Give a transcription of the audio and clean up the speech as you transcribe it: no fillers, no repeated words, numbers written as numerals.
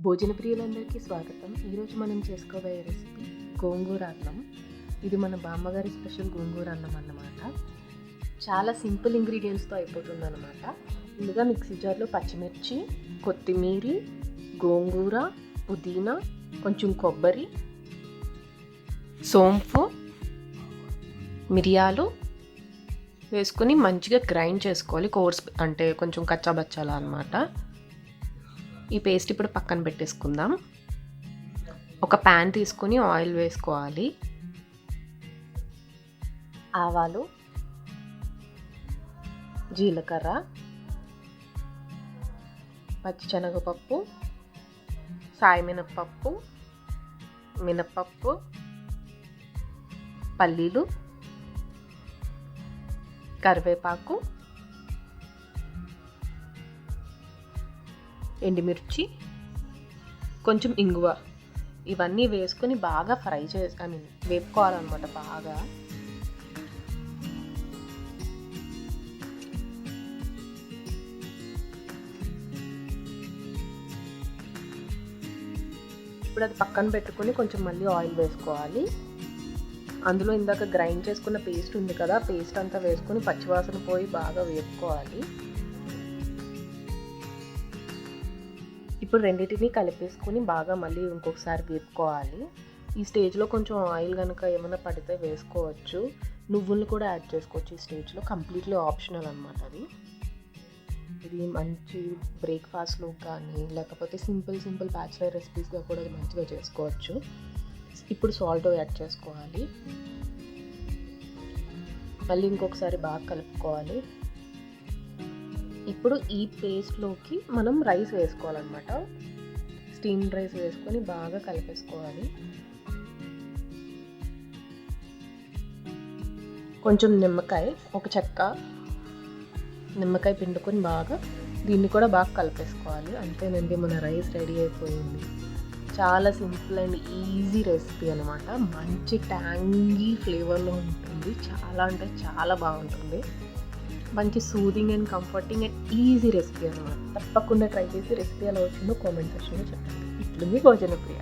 భోజన ప్రియులందరికీ స్వాగతం. ఈరోజు మనం చేసుకోబోయే రెసిపీ గోంగూర అన్నం. ఇది మన బామ్మగారి స్పెషల్ గోంగూర అన్నం అన్నమాట. చాలా సింపుల్ ఇంగ్రీడియంట్స్తో అయిపోతుంది అన్నమాట. ముందుగా మిక్సీ జార్లో పచ్చిమిర్చి, కొత్తిమీర, గోంగూర, పుదీనా, కొంచెం కొబ్బరి, సోంపు, మిరియాలు వేసుకొని మంచిగా గ్రైండ్ చేసుకోవాలి. కోర్స్ అంటే కొంచెం కచ్చాబచ్చాలా అన్నమాట. ఈ పేస్ట్ ఇప్పుడు పక్కన పెట్టేసుకుందాం. ఒక ప్యాన్ తీసుకొని ఆయిల్ వేసుకోవాలి. ఆవాలు, జీలకర్ర, పచ్చిశనగపప్పు, సాయి మినప్పప్పు, మినప్పప్పు, పల్లీలు, కరివేపాకు, ఎండుమిర్చి, కొంచెం ఇంగువ, ఇవన్నీ వేసుకొని బాగా వేపుకోవాలన్నమాట. బాగా ఇప్పుడు అది పక్కన పెట్టుకొని కొంచెం మళ్ళీ ఆయిల్ వేసుకోవాలి. అందులో ఇందాక గ్రైండ్ చేసుకున్న పేస్ట్ ఉంది కదా, పేస్ట్ అంతా వేసుకొని పచ్చివాసన పోయి బాగా వేపుకోవాలి. ఇప్పుడు రెండింటిని కలిపేసుకొని బాగా మళ్ళీ ఇంకొకసారి వేపుకోవాలి. ఈ స్టేజ్లో కొంచెం ఆయిల్ కనుక ఏమైనా పడితే వేసుకోవచ్చు. నువ్వులు కూడా యాడ్ చేసుకోవచ్చు ఈ స్టేజ్లో. కంప్లీట్లీ ఆప్షనల్ అన్నమాట అది. ఇది మంచి బ్రేక్ఫాస్ట్లో కానీ లేకపోతే సింపుల్ బ్యాచిలర్ రెసిపీస్గా కూడా మంచిగా చేసుకోవచ్చు. ఇప్పుడు సాల్ట్ యాడ్ చేసుకోవాలి. మళ్ళీ ఇంకొకసారి బాగా కలుపుకోవాలి. ఇప్పుడు ఈ పేస్ట్లోకి మనం రైస్ వేసుకోవాలన్నమాట. స్టీమ్డ్ రైస్ వేసుకొని బాగా కలిపేసుకోవాలి. కొంచెం నిమ్మకాయ, ఒక చెక్క నిమ్మకాయ పిండుకొని బాగా దీన్ని కూడా బాగా కలిపేసుకోవాలి. అంతేనండి, మన రైస్ రెడీ అయిపోయింది. చాలా సింపుల్ అండ్ ఈజీ రెసిపీ అనమాట. మంచి ట్యాంగీ ఫ్లేవర్లో ఉంటుంది. చాలా అంటే చాలా బాగుంటుంది. మంచి soothing and comforting and easy recipe అనమాట. తప్పకుండా ట్రై చేసి రెసిపీ ఎలా వచ్చిందో కామెంట్ సెక్షన్లో చెప్పండి. ఇట్లు మీ భోజన ప్రియ.